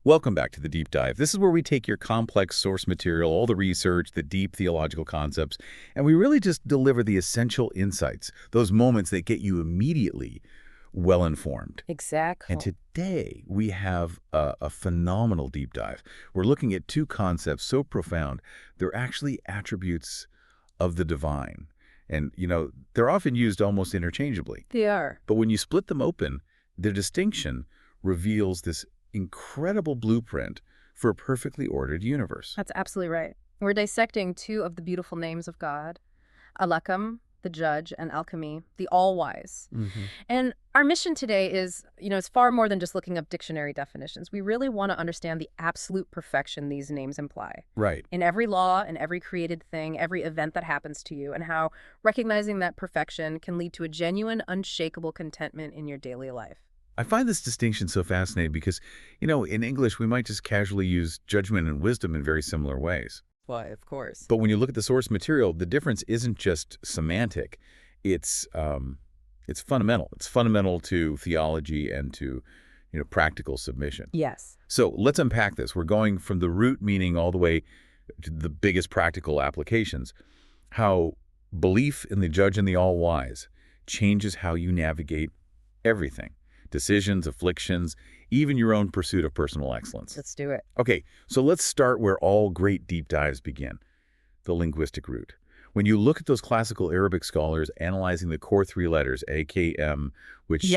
Welcome back to the Deep Dive. This is where we take your complex source material, all the research, the deep theological concepts, and we really just deliver the essential insights, those moments that get you immediately well-informed. Exactly. And today we have a phenomenal deep dive. We're looking at two concepts so profound, they're actually attributes of the divine. And, they're often used almost interchangeably. They are. But when you split them open, their distinction reveals this incredible blueprint for a perfectly ordered universe. That's absolutely right. We're dissecting two of the beautiful names of God, Alakam, the judge, and Alchemy, the all-wise. And our mission today is, it's far more than just looking up dictionary definitions. We really want to understand the absolute perfection these names imply. Right. In every law, in every created thing, every event that happens to you, and how recognizing that perfection can lead to a genuine, unshakable contentment in your daily life. I find this distinction so fascinating because, in English, we might just casually use judgment and wisdom in very similar ways. Why, of course. But when you look at the source material, the difference isn't just semantic. It's fundamental. It's fundamental to theology and to, practical submission. Yes. So let's unpack this. We're going from the root meaning all the way to the biggest practical applications. How belief in the judge and the all-wise changes how you navigate everything. Decisions, afflictions, even your own pursuit of personal excellence. Let's do it. Okay, so let's start where all great deep dives begin, the linguistic root. When you look at those classical Arabic scholars analyzing the core three letters, AKM, which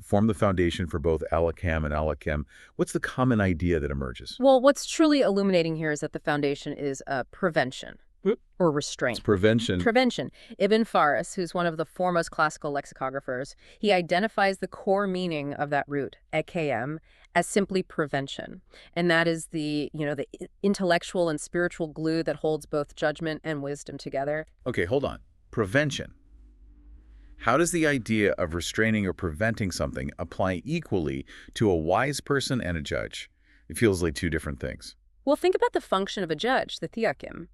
form the foundation for both alakam and alakem, what's the common idea that emerges? Well, what's truly illuminating here is that the foundation is prevention. Or restraint. It's prevention. Prevention. Ibn Faris, who's one of the foremost classical lexicographers, he identifies the core meaning of that root, ekm, as simply prevention. And that is the intellectual and spiritual glue that holds both judgment and wisdom together. Okay, hold on. Prevention. How does the idea of restraining or preventing something apply equally to a wise person and a judge? It feels like two different things. Well, think about the function of a judge, the thiakim.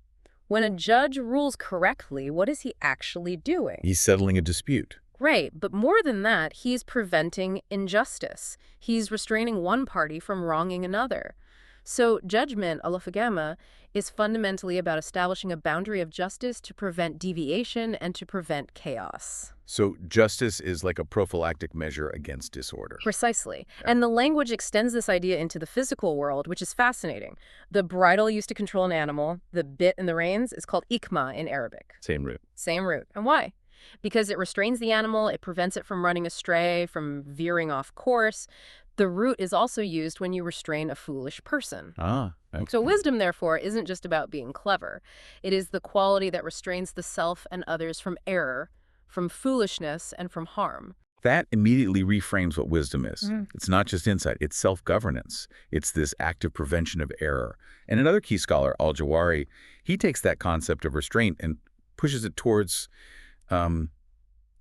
When a judge rules correctly, what is he actually doing? He's settling a dispute. Right, but more than that, he's preventing injustice. He's restraining one party from wronging another. So judgment, alafagama, is fundamentally about establishing a boundary of justice to prevent deviation and to prevent chaos. So justice is like a prophylactic measure against disorder. Precisely. Yeah. And the language extends this idea into the physical world, which is fascinating. The bridle used to control an animal, the bit in the reins, is called ikma in Arabic. Same root. Same root. And why? Because it restrains the animal, it prevents it from running astray, from veering off course. The root is also used when you restrain a foolish person. Okay. So wisdom, therefore, isn't just about being clever. It is the quality that restrains the self and others from error, from foolishness, and from harm. That immediately reframes what wisdom is. It's not just insight, it's self-governance. It's this active prevention of error. And another key scholar, Al-Jawari, he takes that concept of restraint and pushes it towards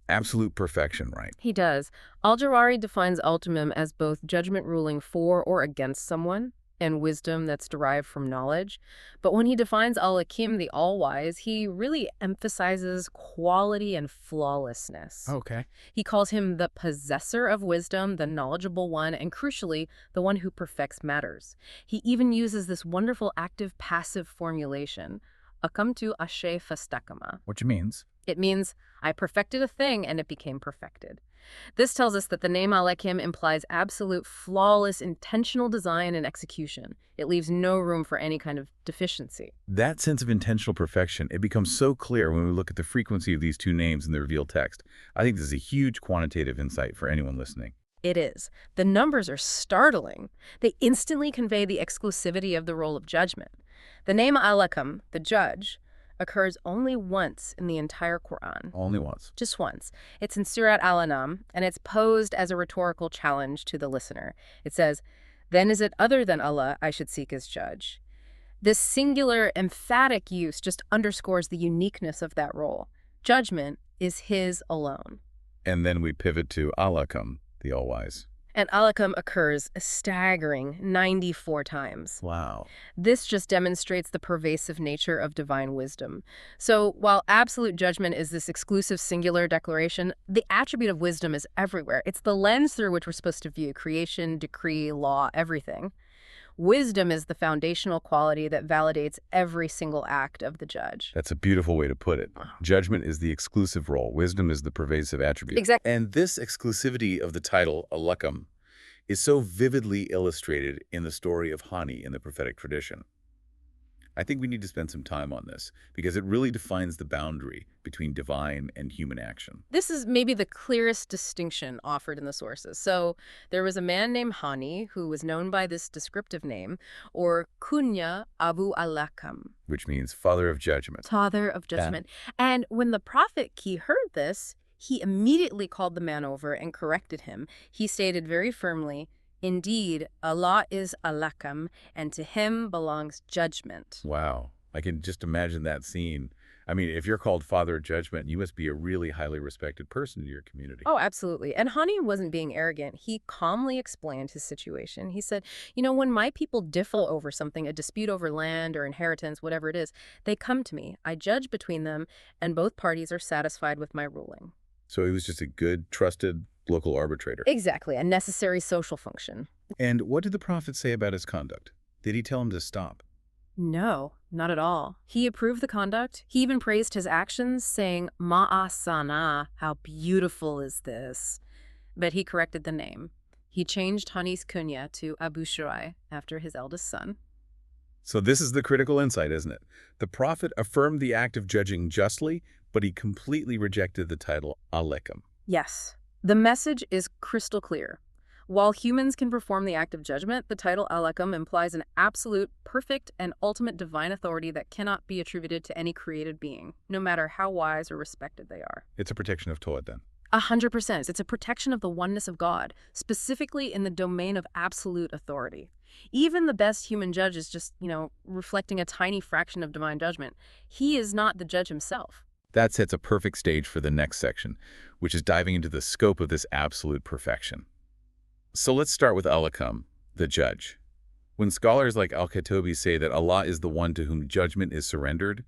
absolute perfection, right? He does. Al-Jawari defines ultimum as both judgment ruling for or against someone, and wisdom that's derived from knowledge. But when he defines al-Hakim, the all-wise, he really emphasizes quality and flawlessness. Okay. He calls him the possessor of wisdom, the knowledgeable one, and crucially, the one who perfects matters. He even uses this wonderful active-passive formulation, akamtu ashe fastakama. Which means? It means, I perfected a thing and it became perfected. This tells us that the name Alekim implies absolute, flawless, intentional design and execution. It leaves no room for any kind of deficiency. That sense of intentional perfection, it becomes so clear when we look at the frequency of these two names in the revealed text. I think this is a huge quantitative insight for anyone listening. It is. The numbers are startling. They instantly convey the exclusivity of the role of judgment. The name Alakam, the judge, occurs only once in the entire Quran. Only once. Just once. It's in Surat Al-An'am, and it's posed as a rhetorical challenge to the listener. It says, then is it other than Allah I should seek as judge? This singular, emphatic use just underscores the uniqueness of that role. Judgment is his alone. And then we pivot to Alakam, the all-wise. And Alakam occurs a staggering 94 times. Wow. This just demonstrates the pervasive nature of divine wisdom. So while absolute judgment is this exclusive singular declaration, the attribute of wisdom is everywhere. It's the lens through which we're supposed to view creation, decree, law, everything. Wisdom is the foundational quality that validates every single act of the judge. That's a beautiful way to put it. Judgment is the exclusive role. Wisdom is the pervasive attribute. Exactly. And this exclusivity of the title, Alakam, is so vividly illustrated in the story of Hani in the prophetic tradition. I think we need to spend some time on this because it really defines the boundary between divine and human action. This is maybe the clearest distinction offered in the sources. So there was a man named Hani who was known by this descriptive name, or Kunya Abu Alakam, Which means father of judgment. father of judgment. And when the prophet Ki heard this, he immediately called the man over and corrected him. He stated very firmly, "Indeed, Allah is Alakam, and to him belongs judgment." Wow. I can just imagine that scene. I mean, if you're called father of judgment, you must be a really highly respected person in your community. Oh, absolutely. And Hani wasn't being arrogant. He calmly explained his situation. He said, when my people differ over something, a dispute over land or inheritance, whatever it is, they come to me. I judge between them, and both parties are satisfied with my ruling. So he was just a good, trusted local arbitrator. Exactly, a necessary social function. And what did the prophet say about his conduct? Did he tell him to stop? No, not at all. He approved the conduct. He even praised his actions, saying, "Ma'asana, how beautiful is this." But he corrected the name. He changed Hani's kunya to Abu Shurai after his eldest son. So this is the critical insight, isn't it? The prophet affirmed the act of judging justly, but he completely rejected the title Alekam. Yes, the message is crystal clear. While humans can perform the act of judgment, the title Alakam implies an absolute, perfect, and ultimate divine authority that cannot be attributed to any created being, no matter how wise or respected they are. It's a protection of Todd, then. 100%. It's a protection of the oneness of God, specifically in the domain of absolute authority. Even the best human judge is just, reflecting a tiny fraction of divine judgment. He is not the judge himself. That sets a perfect stage for the next section, which is diving into the scope of this absolute perfection. So let's start with Alakam, the judge. When scholars like Al-Katobi say that Allah is the one to whom judgment is surrendered,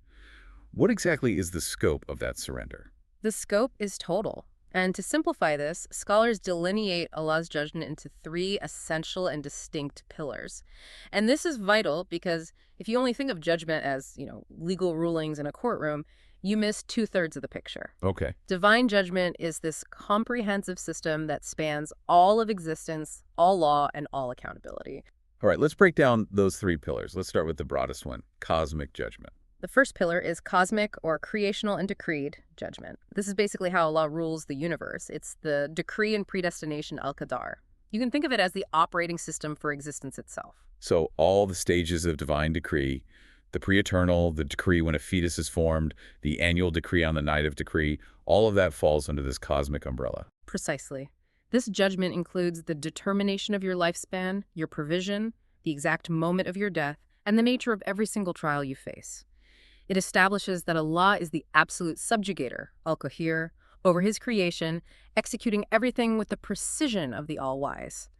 what exactly is the scope of that surrender? The scope is total. And to simplify this, scholars delineate Allah's judgment into three essential and distinct pillars. And this is vital because if you only think of judgment as, legal rulings in a courtroom, you miss 2/3 of the picture. Okay. Divine judgment is this comprehensive system that spans all of existence, all law, and all accountability. All right, let's break down those three pillars. Let's start with the broadest one, cosmic judgment. The first pillar is cosmic or creational and decreed judgment. This is basically how Allah rules the universe. It's the decree and predestination al-Qadar. You can think of it as the operating system for existence itself. So all the stages of divine decree, the pre-eternal, the decree when a fetus is formed, the annual decree on the night of decree, all of that falls under this cosmic umbrella. Precisely. This judgment includes the determination of your lifespan, your provision, the exact moment of your death, and the nature of every single trial you face. It establishes that Allah is the absolute subjugator, al-Qahir, over his creation, executing everything with the precision of the all-wise.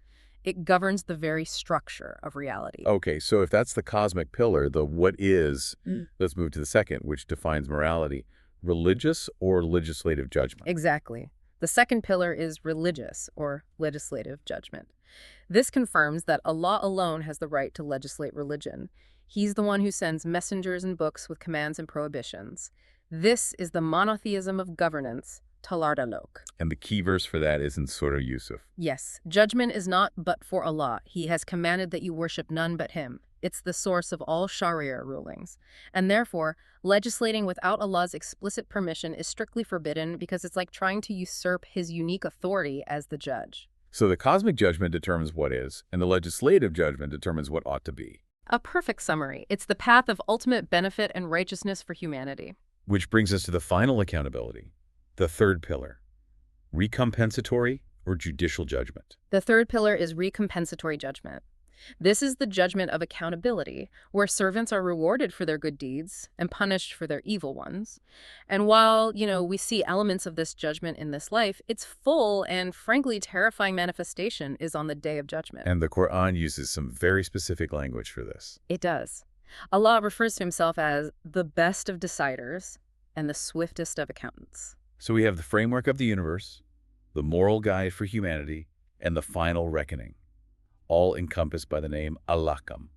It governs the very structure of reality. Okay, so if that's the cosmic pillar, the what is, let's move to the second, which defines morality. Religious or legislative judgment? Exactly. The second pillar is religious or legislative judgment. This confirms that Allah alone has the right to legislate religion. He's the one who sends messengers and books with commands and prohibitions. This is the monotheism of governance, Talardalok. And the key verse for that is in Surah Yusuf. Yes, judgment is not but for Allah. He has commanded that you worship none but him. It's the source of all Sharia rulings. And therefore, legislating without Allah's explicit permission is strictly forbidden because it's like trying to usurp his unique authority as the judge. So the cosmic judgment determines what is, and the legislative judgment determines what ought to be. A perfect summary. It's the path of ultimate benefit and righteousness for humanity. Which brings us to the final accountability, the third pillar, recompensatory or judicial judgment. The third pillar is recompensatory judgment. This is the judgment of accountability, where servants are rewarded for their good deeds and punished for their evil ones. And while, we see elements of this judgment in this life, its full and frankly terrifying manifestation is on the day of judgment. And the Quran uses some very specific language for this. It does. Allah refers to himself as the best of deciders and the swiftest of accountants. So we have the framework of the universe, the moral guide for humanity, and the final reckoning. all encompassed by the name Alakam.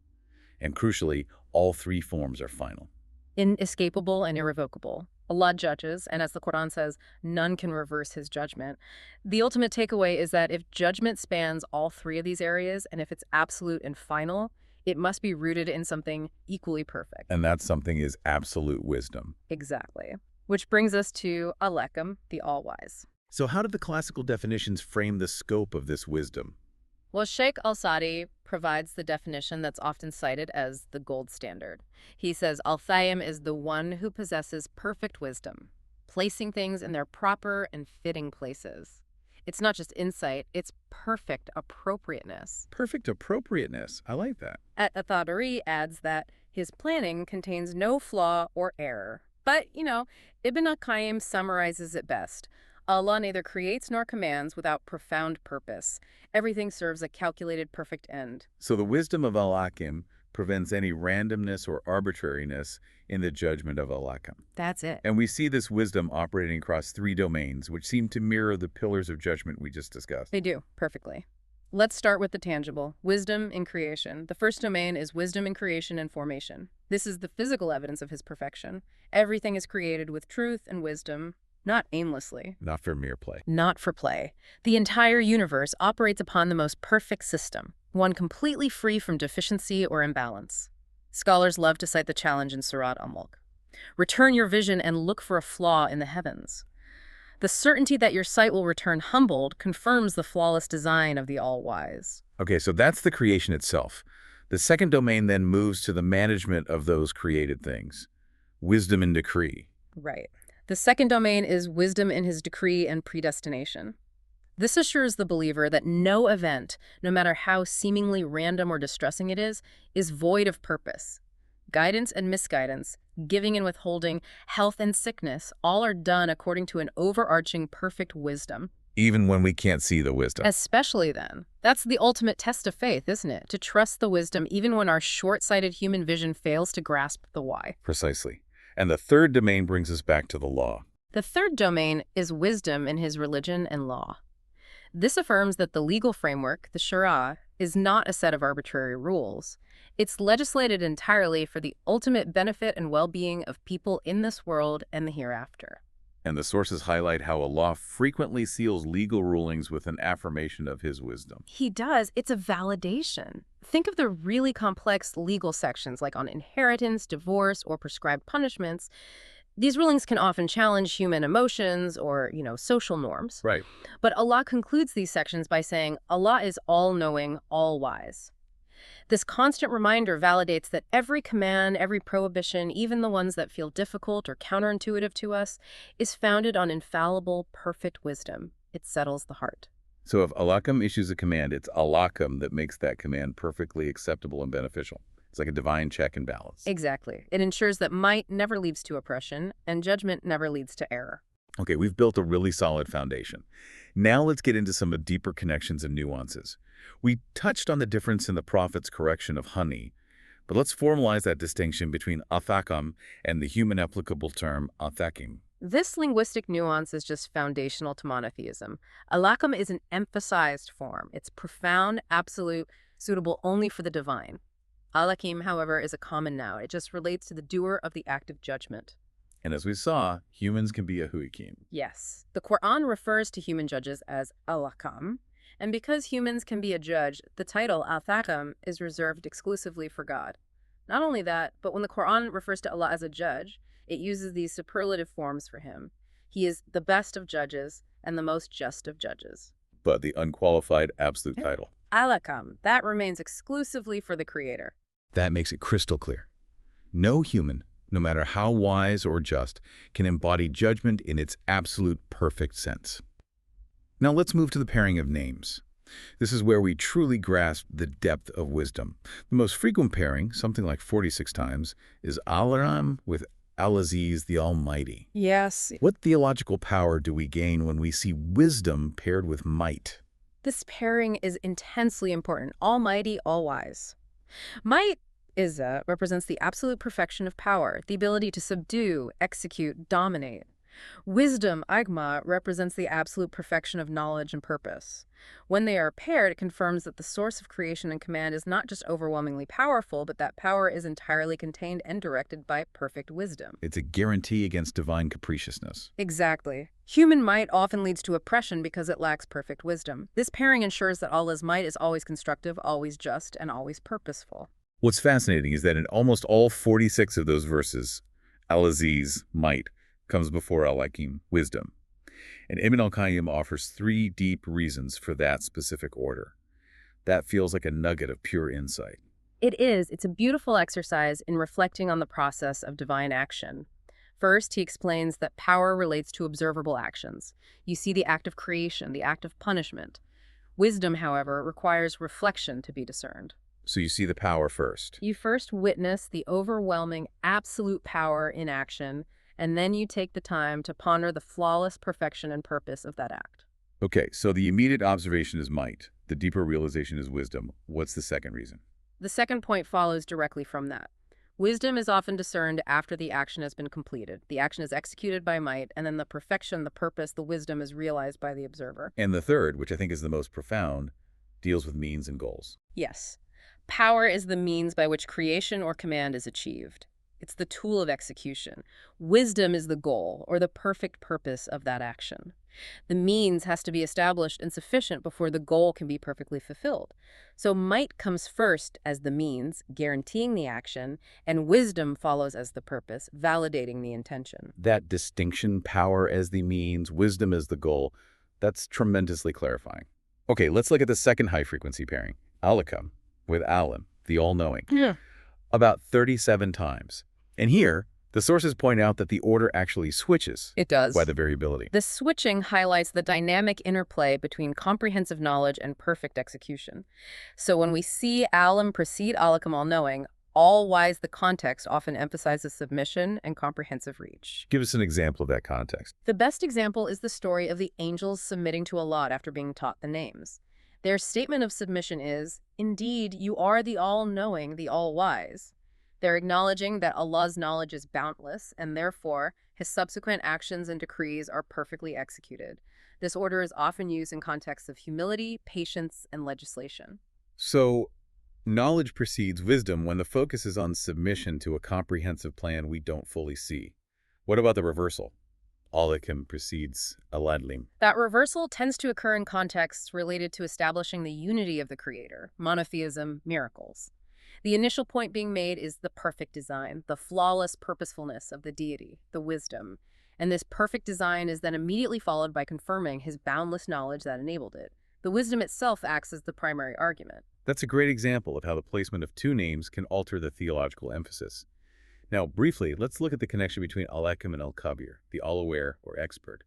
And crucially, all three forms are final. Inescapable and irrevocable. Allah judges, and as the Quran says, none can reverse his judgment. The ultimate takeaway is that if judgment spans all three of these areas, and if it's absolute and final, it must be rooted in something equally perfect. And that something is absolute wisdom. Exactly. Which brings us to Alekam, the all-wise. So how did the classical definitions frame the scope of this wisdom? Well, Sheikh al-Sadi provides the definition that's often cited as the gold standard. He says, Al-Thayyim is the one who possesses perfect wisdom, placing things in their proper and fitting places. It's not just insight, it's perfect appropriateness. Perfect appropriateness. I like that. At-Tabari adds that his planning contains no flaw or error. But, Ibn al-Qayyim summarizes it best. Allah neither creates nor commands without profound purpose. Everything serves a calculated perfect end. So the wisdom of Al-Hakim prevents any randomness or arbitrariness in the judgment of Al-Hakim. That's it. And we see this wisdom operating across three domains, which seem to mirror the pillars of judgment we just discussed. They do, perfectly. Let's start with the tangible, wisdom in creation. The first domain is wisdom in creation and formation. This is the physical evidence of his perfection. Everything is created with truth and wisdom, not aimlessly. Not for mere play. Not for play. The entire universe operates upon the most perfect system, one completely free from deficiency or imbalance. Scholars love to cite the challenge in Surat al-Mulk. Return your vision and look for a flaw in the heavens. The certainty that your sight will return humbled confirms the flawless design of the all-wise. Okay, so that's the creation itself. The second domain then moves to the management of those created things. Wisdom in decree. Right. The second domain is wisdom in his decree and predestination. This assures the believer that no event, no matter how seemingly random or distressing it is void of purpose. Guidance and misguidance, giving and withholding, health and sickness, all are done according to an overarching perfect wisdom. Even when we can't see the wisdom. Especially then. That's the ultimate test of faith, isn't it? To trust the wisdom even when our short-sighted human vision fails to grasp the why. Precisely. And the third domain brings us back to the law. The third domain is wisdom in his religion and law. This affirms that the legal framework, the Sharia, is not a set of arbitrary rules. It's legislated entirely for the ultimate benefit and well-being of people in this world and the hereafter. And the sources highlight how Allah frequently seals legal rulings with an affirmation of his wisdom. He does. It's a validation. Think of the really complex legal sections like on inheritance, divorce, or prescribed punishments. These rulings can often challenge human emotions or, social norms. Right. But Allah concludes these sections by saying, Allah is all-knowing, all-wise. This constant reminder validates that every command, every prohibition, even the ones that feel difficult or counterintuitive to us, is founded on infallible, perfect wisdom. It settles the heart. So if Al-Hakim issues a command, it's Al-Hakim that makes that command perfectly acceptable and beneficial. It's like a divine check and balance. Exactly. It ensures that might never leads to oppression and judgment never leads to error. Okay, we've built a really solid foundation. Now let's get into some deeper connections and nuances. We touched on the difference in the prophet's correction of honey, but let's formalize that distinction between athakam and the human applicable term athakim. This linguistic nuance is just foundational to monotheism. Alakam is an emphasized form. It's profound, absolute, suitable only for the divine. Alakim, however, is a common noun. It just relates to the doer of the act of judgment. And as we saw, humans can be a huikim. Yes. The Quran refers to human judges as alakam, and because humans can be a judge, the title al-thakam is reserved exclusively for God. Not only that, but when the Quran refers to Allah as a judge, it uses these superlative forms for him. He is the best of judges and the most just of judges. But the unqualified absolute title. Alakam, that remains exclusively for the Creator. That makes it crystal clear. No human, no matter how wise or just, can embody judgment in its absolute perfect sense. Now let's move to the pairing of names. This is where we truly grasp the depth of wisdom. The most frequent pairing, something like 46 times, is Al-Ram with Al-Aziz, the Almighty. Yes. What theological power do we gain when we see wisdom paired with might? This pairing is intensely important. Almighty, all-wise. Might represents the absolute perfection of power, the ability to subdue, execute, dominate. Wisdom, Agma, represents the absolute perfection of knowledge and purpose. When they are paired, it confirms that the source of creation and command is not just overwhelmingly powerful, but that power is entirely contained and directed by perfect wisdom. It's a guarantee against divine capriciousness. Exactly. Human might often leads to oppression because it lacks perfect wisdom. This pairing ensures that Allah's might is always constructive, always just, and always purposeful. What's fascinating is that in almost all 46 of those verses, Al-Aziz, might, comes before Al-Hakim, wisdom. And Ibn al-Qayyim offers 3 deep reasons for that specific order. That feels like a nugget of pure insight. It is. It's a beautiful exercise in reflecting on the process of divine action. First, he explains that power relates to observable actions. You see the act of creation, the act of punishment. Wisdom, however, requires reflection to be discerned. So you see the power first. You first witness the overwhelming absolute power in action, and then you take the time to ponder the flawless perfection and purpose of that act. Okay, so the immediate observation is might. The deeper realization is wisdom. What's the second reason? The second point follows directly from that. Wisdom is often discerned after the action has been completed. The action is executed by might, and then the perfection, the purpose, the wisdom is realized by the observer. And the third, which I think is the most profound, deals with means and goals. Yes. Power is the means by which creation or command is achieved. It's the tool of execution. Wisdom is the goal, or the perfect purpose of that action. The means has to be established and sufficient before the goal can be perfectly fulfilled. So might comes first as the means, guaranteeing the action, and wisdom follows as the purpose, validating the intention. That distinction, power as the means, wisdom as the goal, that's tremendously clarifying. Okay, let's look at the second high-frequency pairing, Alakam, with Alim, the all-knowing. Yeah. About 37 times. And here, the sources point out that the order actually switches. It does. By the variability. The switching highlights the dynamic interplay between comprehensive knowledge and perfect execution. So when we see Alim precede Alakam all-knowing, all-wise the context often emphasizes submission and comprehensive reach. Give us an example of that context. The best example is the story of the angels submitting to Allah after being taught the names. Their statement of submission is, "Indeed, you are the all-knowing, the all-wise." They're acknowledging that Allah's knowledge is boundless, and therefore, his subsequent actions and decrees are perfectly executed. This order is often used in contexts of humility, patience, and legislation. So, knowledge precedes wisdom when the focus is on submission to a comprehensive plan we don't fully see. What about the reversal? Alakam precedes Aladlim. That reversal tends to occur in contexts related to establishing the unity of the Creator, monotheism, miracles. The initial point being made is the perfect design, the flawless purposefulness of the deity, the wisdom. And this perfect design is then immediately followed by confirming his boundless knowledge that enabled it. The wisdom itself acts as the primary argument. That's a great example of how the placement of 2 names can alter the theological emphasis. Now, briefly, let's look at the connection between Al-Hakim and Al-Kabir, the all-aware or expert.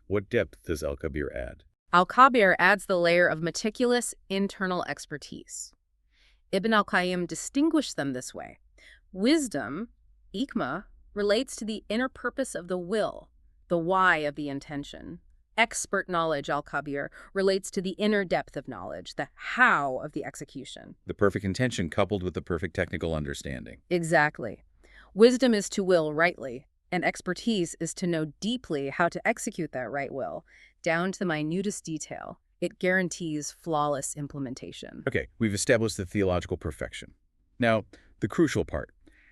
What depth does Al-Kabir add? Al-Kabir adds the layer of meticulous internal expertise. Ibn al-Qayyim distinguished them this way. Wisdom, Ikma, relates to the inner purpose of the will, the why of the intention. Expert knowledge, Al-Kabir, relates to the inner depth of knowledge, the how of the execution. The perfect intention coupled with the perfect technical understanding. Exactly. Wisdom is to will rightly, and expertise is to know deeply how to execute that right will, down to the minutest detail. It guarantees flawless implementation. Okay, we've established the theological perfection. Now, the crucial part.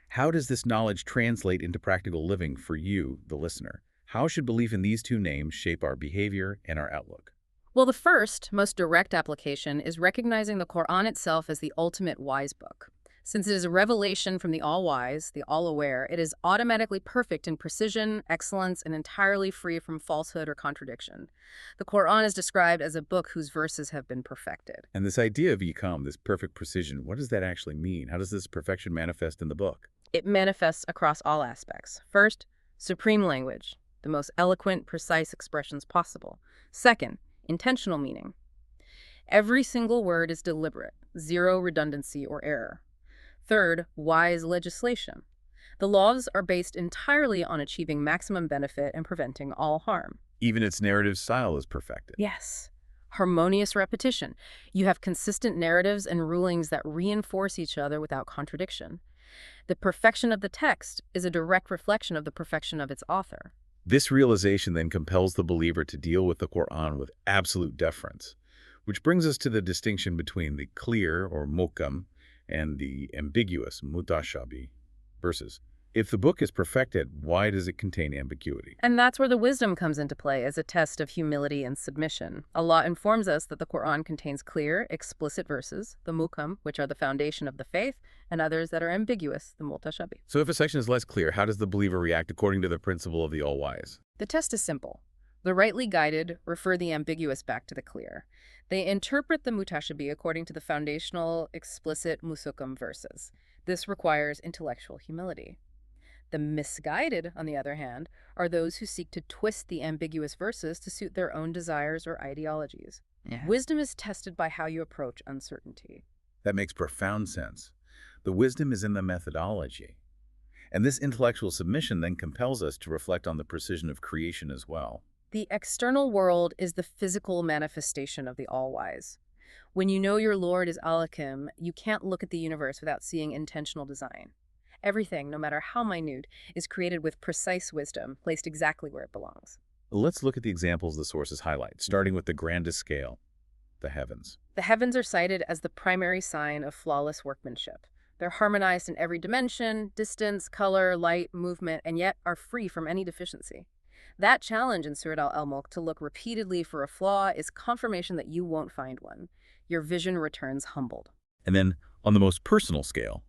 How does this knowledge translate into practical living for you, the listener? How should belief in these 2 names shape our behavior and our outlook? Well, the first, most direct application is recognizing the Quran itself as the ultimate wise book. Since it is a revelation from the all-wise, the all-aware, it is automatically perfect in precision, excellence, and entirely free from falsehood or contradiction. The Quran is described as a book whose verses have been perfected. And this idea of Ikam, this perfect precision, what does that actually mean? How does this perfection manifest in the book? It manifests across all aspects. First, supreme language, the most eloquent, precise expressions possible. Second, intentional meaning. Every single word is deliberate, zero redundancy or error. Third, wise legislation. The laws are based entirely on achieving maximum benefit and preventing all harm. Even its narrative style is perfected. Yes. Harmonious repetition. You have consistent narratives and rulings that reinforce each other without contradiction. The perfection of the text is a direct reflection of the perfection of its author. This realization then compels the believer to deal with the Quran with absolute deference, which brings us to the distinction between the clear, or muhkam, and the ambiguous, mutashabi, verses. If the book is perfected, why does it contain ambiguity? And that's where the wisdom comes into play as a test of humility and submission. Allah informs us that the Quran contains clear, explicit verses, the muhkam, which are the foundation of the faith, and others that are ambiguous, the mutashabi. So if a section is less clear, how does the believer react according to the principle of the all-wise? The test is simple. The rightly guided refer the ambiguous back to the clear. They interpret the mutashabi according to the foundational, explicit musukam verses. This requires intellectual humility. The misguided, on the other hand, are those who seek to twist the ambiguous verses to suit their own desires or ideologies. Yeah. Wisdom is tested by how you approach uncertainty. That makes profound sense. The wisdom is in the methodology. And this intellectual submission then compels us to reflect on the precision of creation as well. The external world is the physical manifestation of the all-wise. When you know your Lord is Al-Hakim, you can't look at the universe without seeing intentional design. Everything, no matter how minute, is created with precise wisdom, placed exactly where it belongs. Let's look at the examples the sources highlight, starting with the grandest scale, the heavens. The heavens are cited as the primary sign of flawless workmanship. They're harmonized in every dimension, distance, color, light, movement, and yet are free from any deficiency. That challenge in Surat al-Mulk to look repeatedly for a flaw is confirmation that you won't find one. Your vision returns humbled. And then, on the most personal scale,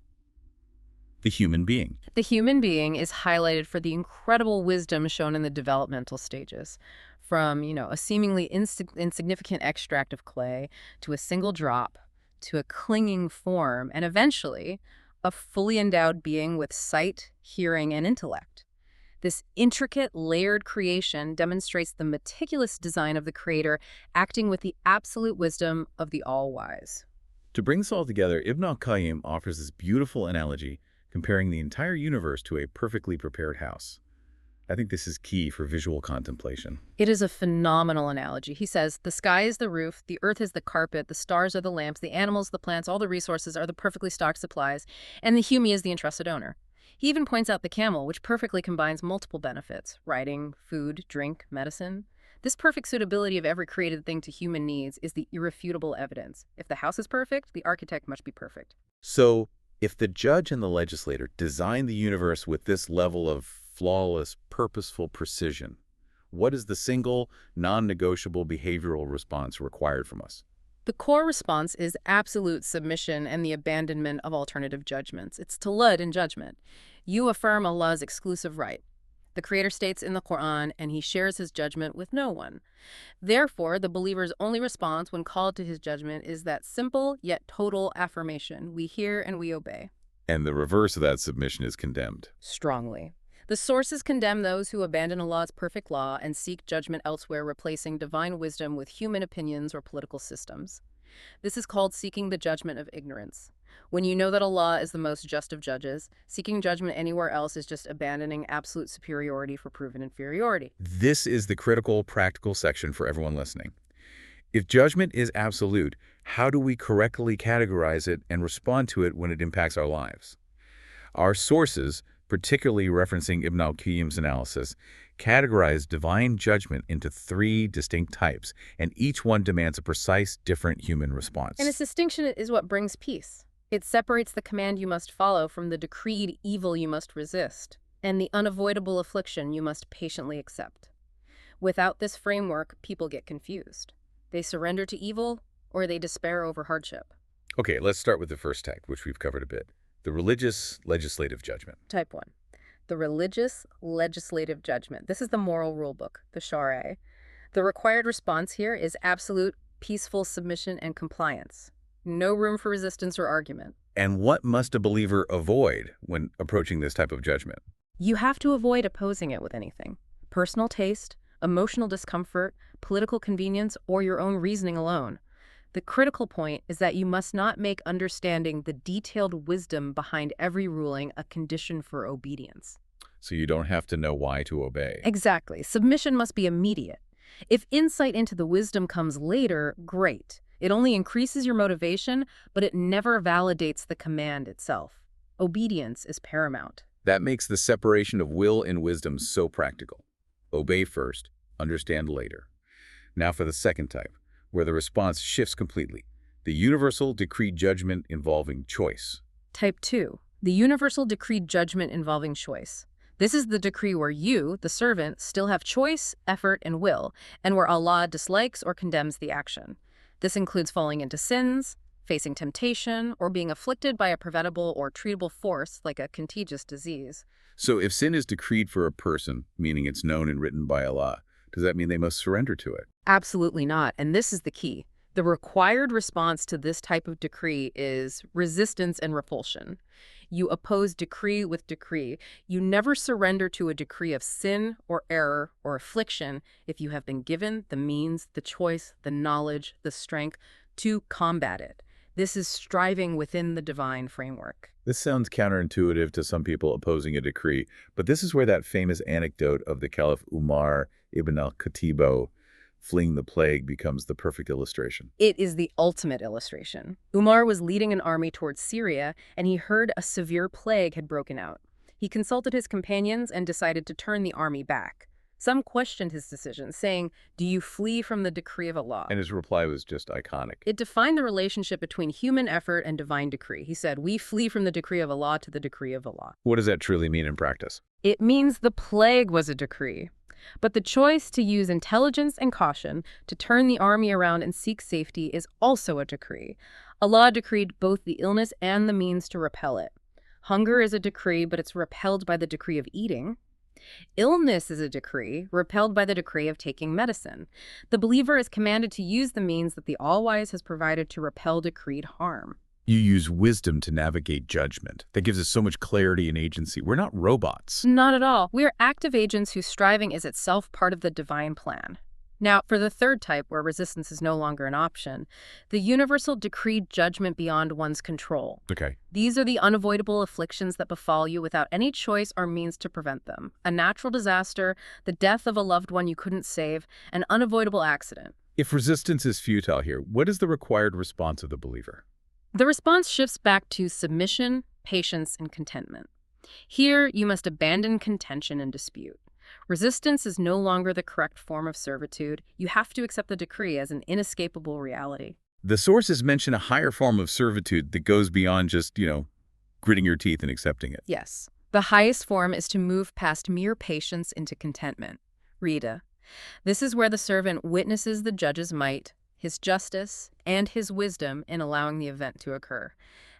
the human being. The human being is highlighted for the incredible wisdom shown in the developmental stages. From, a seemingly insignificant extract of clay to a single drop to a clinging form and eventually a fully endowed being with sight, hearing, and intellect. This intricate, layered creation demonstrates the meticulous design of the Creator acting with the absolute wisdom of the All-Wise. To bring this all together, Ibn al-Qayyim offers this beautiful analogy comparing the entire universe to a perfectly prepared house. I think this is key for visual contemplation. It is a phenomenal analogy. He says, the sky is the roof, the earth is the carpet, the stars are the lamps, the animals, the plants, all the resources are the perfectly stocked supplies, and the human is the entrusted owner. He even points out the camel, which perfectly combines multiple benefits: riding, food, drink, medicine. This perfect suitability of every created thing to human needs is the irrefutable evidence. If the house is perfect, the architect must be perfect. So, if the judge and the legislator design the universe with this level of flawless, purposeful precision, what is the single, non-negotiable behavioral response required from us? The core response is absolute submission and the abandonment of alternative judgments. It's talud in judgment. You affirm Allah's exclusive right. The Creator states in the Quran, and He shares His judgment with no one. Therefore, the believer's only response when called to His judgment is that simple yet total affirmation: we hear and we obey. And the reverse of that submission is condemned. Strongly. The sources condemn those who abandon Allah's perfect law and seek judgment elsewhere, replacing divine wisdom with human opinions or political systems. This is called seeking the judgment of ignorance. When you know that Allah is the most just of judges, seeking judgment anywhere else is just abandoning absolute superiority for proven inferiority. This is the critical, practical section for everyone listening. If judgment is absolute, how do we correctly categorize it and respond to it when it impacts our lives? Our sources, particularly referencing Ibn al-Qayyim's analysis, categorize divine judgment into 3 distinct types, and each one demands a precise, different human response. And its distinction is what brings peace. It separates the command you must follow from the decreed evil you must resist, and the unavoidable affliction you must patiently accept. Without this framework, people get confused. They surrender to evil, or they despair over hardship. Okay, let's start with the first type, which we've covered a bit. The religious legislative judgment. Type 1. The religious legislative judgment. This is the moral rulebook, the Shārek. The required response here is absolute, peaceful submission and compliance. No room for resistance or argument. And what must a believer avoid when approaching this type of judgment? You have to avoid opposing it with anything. Personal taste, emotional discomfort, political convenience, or your own reasoning alone. The critical point is that you must not make understanding the detailed wisdom behind every ruling a condition for obedience. So you don't have to know why to obey. Exactly. Submission must be immediate. If insight into the wisdom comes later, great. It only increases your motivation, but it never validates the command itself. Obedience is paramount. That makes the separation of will and wisdom so practical. Obey first, understand later. Now for the second type, where the response shifts completely. The universal decreed judgment involving choice. Type 2. The universal decreed judgment involving choice. This is the decree where you, the servant, still have choice, effort, and will, and where Allah dislikes or condemns the action. This includes falling into sins, facing temptation, or being afflicted by a preventable or treatable force like a contagious disease. So if sin is decreed for a person, meaning it's known and written by Allah, does that mean they must surrender to it? Absolutely not, and this is the key. The required response to this type of decree is resistance and repulsion. You oppose decree with decree. You never surrender to a decree of sin or error or affliction if you have been given the means, the choice, the knowledge, the strength to combat it. This is striving within the divine framework. This sounds counterintuitive to some people opposing a decree, but this is where that famous anecdote of the Caliph Umar ibn al-Khatib fleeing the plague becomes the perfect illustration. It is the ultimate illustration. Umar was leading an army towards Syria, and he heard a severe plague had broken out. He consulted his companions and decided to turn the army back. Some questioned his decision, saying, "Do you flee from the decree of Allah?" And his reply was just iconic. It defined the relationship between human effort and divine decree. He said, "We flee from the decree of Allah to the decree of Allah." What does that truly mean in practice? It means the plague was a decree. But the choice to use intelligence and caution to turn the army around and seek safety is also a decree. Allah decreed both the illness and the means to repel it. Hunger is a decree, but it's repelled by the decree of eating. Illness is a decree, repelled by the decree of taking medicine. The believer is commanded to use the means that the All-Wise has provided to repel decreed harm. You use wisdom to navigate judgment. That gives us so much clarity and agency. We're not robots. Not at all. We are active agents whose striving is itself part of the divine plan. Now, for the third type, where resistance is no longer an option, the universal decreed judgment beyond one's control. Okay. These are the unavoidable afflictions that befall you without any choice or means to prevent them. A natural disaster, the death of a loved one you couldn't save, an unavoidable accident. If resistance is futile here, what is the required response of the believer? The response shifts back to submission, patience, and contentment. Here, you must abandon contention and dispute. Resistance is no longer the correct form of servitude. You have to accept the decree as an inescapable reality. The sources mention a higher form of servitude that goes beyond just, gritting your teeth and accepting it. Yes. The highest form is to move past mere patience into contentment. Rita. This is where the servant witnesses the judge's might, his justice, and his wisdom in allowing the event to occur.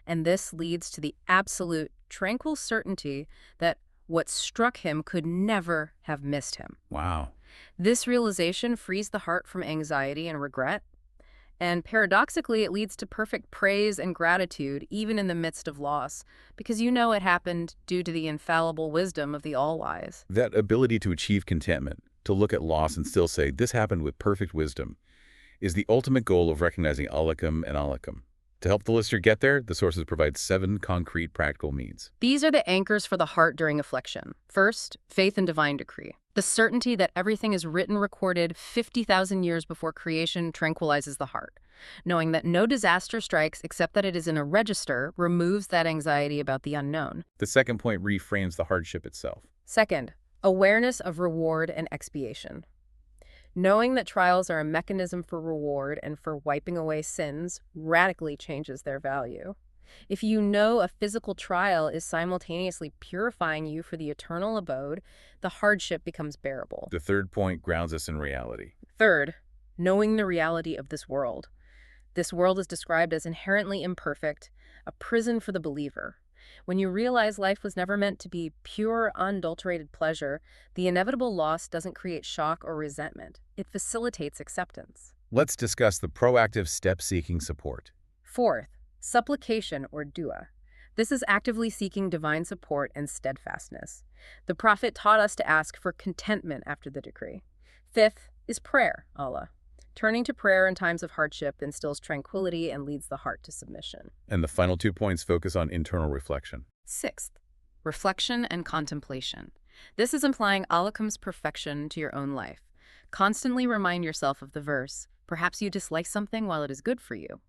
And this leads to the absolute, tranquil certainty that what struck him could never have missed him. Wow. This realization frees the heart from anxiety and regret, and paradoxically, it leads to perfect praise and gratitude even in the midst of loss, because you know it happened due to the infallible wisdom of the All-Wise. That ability to achieve contentment, to look at loss and still say, this happened with perfect wisdom, is the ultimate goal of recognizing Alakum and Alakum. To help the listener get there, the sources provide 7 concrete practical means. These are the anchors for the heart during affliction. First, faith in divine decree. The certainty that everything is written, recorded 50,000 years before creation tranquilizes the heart. Knowing that no disaster strikes except that it is in a register removes that anxiety about the unknown. The second point reframes the hardship itself. Second, awareness of reward and expiation. Knowing that trials are a mechanism for reward and for wiping away sins radically changes their value. If you know a physical trial is simultaneously purifying you for the eternal abode, the hardship becomes bearable. The third point grounds us in reality. Third, knowing the reality of this world. This world is described as inherently imperfect, a prison for the believer. When you realize life was never meant to be pure, unadulterated pleasure, the inevitable loss doesn't create shock or resentment. It facilitates acceptance. Let's discuss the proactive step-seeking support. Fourth, supplication or dua. This is actively seeking divine support and steadfastness. The Prophet taught us to ask for contentment after the decree. Fifth is prayer, Allah. Turning to prayer in times of hardship instills tranquility and leads the heart to submission. And the final 2 points focus on internal reflection. Sixth, reflection and contemplation. This is implying Alakum's perfection to your own life. Constantly remind yourself of the verse, perhaps you dislike something while it is good for you.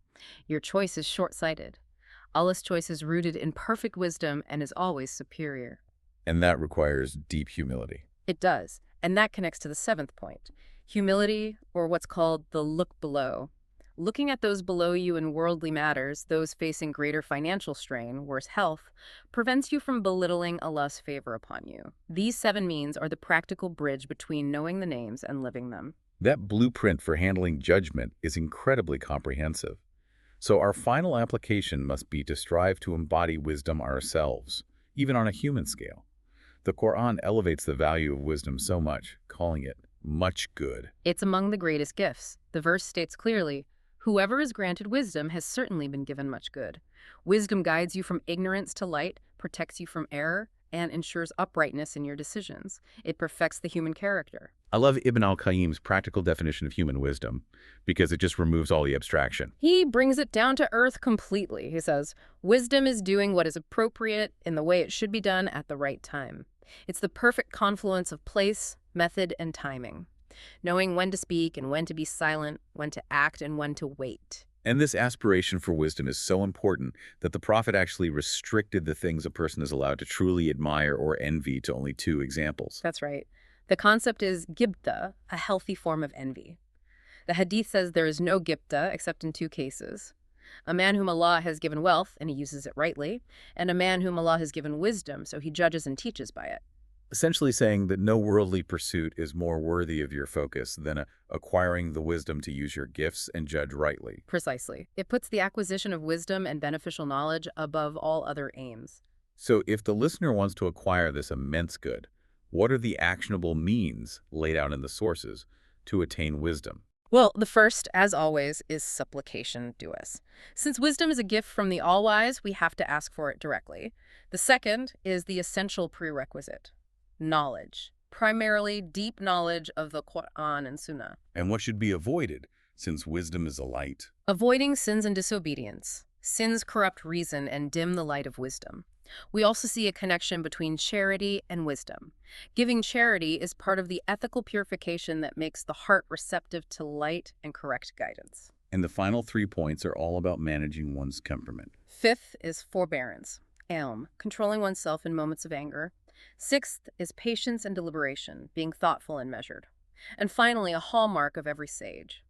Your choice is short-sighted. Allah's choice is rooted in perfect wisdom and is always superior. And that requires deep humility. It does. And that connects to the seventh point. Humility, or what's called the look below. Looking at those below you in worldly matters, those facing greater financial strain, worse health, prevents you from belittling Allah's favor upon you. These 7 means are the practical bridge between knowing the names and living them. That blueprint for handling judgment is incredibly comprehensive. So our final application must be to strive to embody wisdom ourselves, even on a human scale. The Quran elevates the value of wisdom so much, calling it much good. It's among the greatest gifts. The verse states clearly, "Whoever is granted wisdom has certainly been given much good." Wisdom guides you from ignorance to light, protects you from error, and ensures uprightness in your decisions. It perfects the human character. I love Ibn al-Qayyim's practical definition of human wisdom because it just removes all the abstraction. He brings it down to earth completely. He says, wisdom is doing what is appropriate in the way it should be done at the right time. It's the perfect confluence of place, method, and timing. Knowing when to speak and when to be silent, when to act and when to wait. And this aspiration for wisdom is so important that the Prophet actually restricted the things a person is allowed to truly admire or envy to only 2 examples. That's right. The concept is gibta, a healthy form of envy. The hadith says there is no gibta except in 2 cases. A man whom Allah has given wealth, and he uses it rightly, and a man whom Allah has given wisdom, so he judges and teaches by it. Essentially saying that no worldly pursuit is more worthy of your focus than acquiring the wisdom to use your gifts and judge rightly. Precisely. It puts the acquisition of wisdom and beneficial knowledge above all other aims. So if the listener wants to acquire this immense good, what are the actionable means laid out in the sources to attain wisdom? Well, the first, as always, is supplication duas. Since wisdom is a gift from the All-Wise, we have to ask for it directly. The second is the essential prerequisite. Knowledge, primarily deep knowledge of the Quran and Sunnah. And what should be avoided, since wisdom is a light? Avoiding sins and disobedience. Sins corrupt reason and dim the light of wisdom. We also see a connection between charity and wisdom. Giving charity is part of the ethical purification that makes the heart receptive to light and correct guidance. And the final 3 points are all about managing one's temperament. 5th is forbearance, ilm, controlling oneself in moments of anger. 6th is patience and deliberation, being thoughtful and measured. And finally, a hallmark of every sage,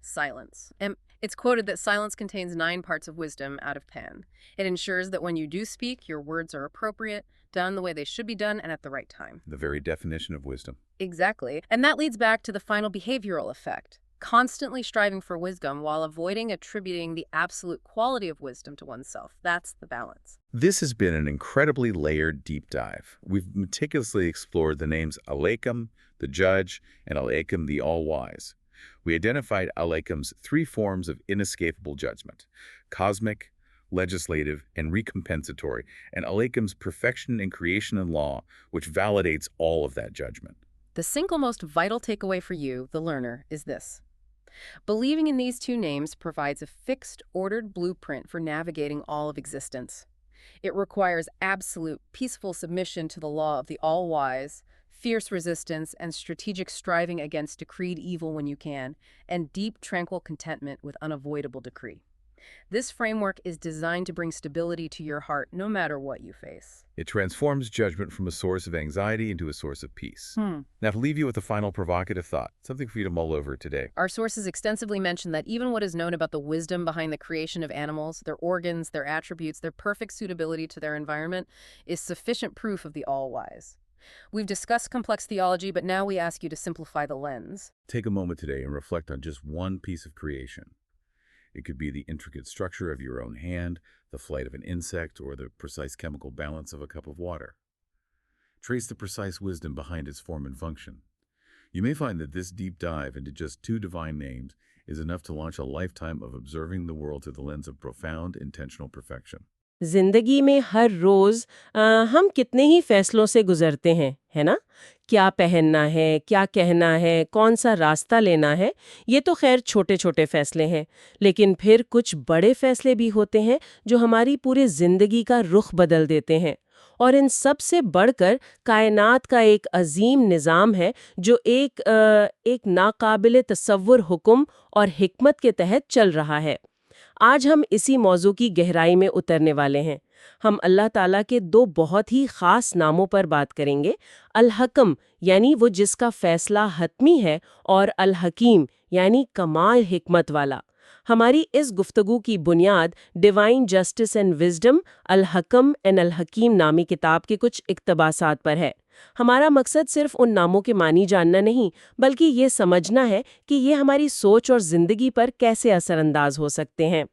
silence. And it's quoted that silence contains 9 parts of wisdom out of 10. It ensures that when you do speak, your words are appropriate, done the way they should be done, and at the right time. The very definition of wisdom. Exactly. And that leads back to the final behavioral effect. Constantly striving for wisdom while avoiding attributing the absolute quality of wisdom to oneself. That's the balance. This has been an incredibly layered deep dive. We've meticulously explored the names Al-Hakam, the Judge, and Al-Hakam, the All-Wise. We identified Al-Hakam's 3 forms of inescapable judgment: cosmic, legislative, and recompensatory, and Al-Hakam's perfection in creation and law, which validates all of that judgment. The single most vital takeaway for you, the learner, is this. Believing in these 2 names provides a fixed, ordered blueprint for navigating all of existence. It requires absolute, peaceful submission to the law of the All-Wise, fierce resistance and strategic striving against decreed evil when you can, and deep, tranquil contentment with unavoidable decree. This framework is designed to bring stability to your heart no matter what you face. It transforms judgment from a source of anxiety into a source of peace. Now, to leave you with a final provocative thought, something for you to mull over today. Our sources extensively mention that even what is known about the wisdom behind the creation of animals, their organs, their attributes, their perfect suitability to their environment, is sufficient proof of the All-Wise. We've discussed complex theology, but now we ask you to simplify the lens. Take a moment today and reflect on just one piece of creation. It could be the intricate structure of your own hand, the flight of an insect, or the precise chemical balance of a cup of water. Trace the precise wisdom behind its form and function. You may find that this deep dive into just 2 divine names is enough to launch a lifetime of observing the world through the lens of profound, intentional perfection. जिंदगी में हर रोज हम कितने ही फैसलों से गुजरते हैं, है ना? क्या पहनना है, क्या कहना है, कौन सा रास्ता लेना है, ये तो खैर छोटे छोटे फैसले हैं। लेकिन फिर कुछ बड़े फैसले भी होते हैं जो हमारी पूरी जिंदगी का रुख बदल देते हैं। और इन सब से बढ़कर कायनात का एक अजीम निज़ाम है जो एक नाकाबिले तसव्वुर हुक्म और हिकमत के तहत चल रहा है। आज हम इसी मौजू की गहराई में उतरने वाले हैं। ہم اللہ تعالیٰ کے دو بہت ہی خاص ناموں پر بات کریں گے، الحکم یعنی وہ جس کا فیصلہ حتمی ہے، اور الحکیم یعنی کمال حکمت والا۔ ہماری اس گفتگو کی بنیاد ڈیوائن جسٹس اینڈ وزڈم، الحکم اینڈ الحکیم نامی کتاب کے کچھ اقتباسات پر ہے۔ ہمارا مقصد صرف ان ناموں کے معنی جاننا نہیں، بلکہ یہ سمجھنا ہے کہ یہ ہماری سوچ اور زندگی پر کیسے اثر انداز ہو سکتے ہیں۔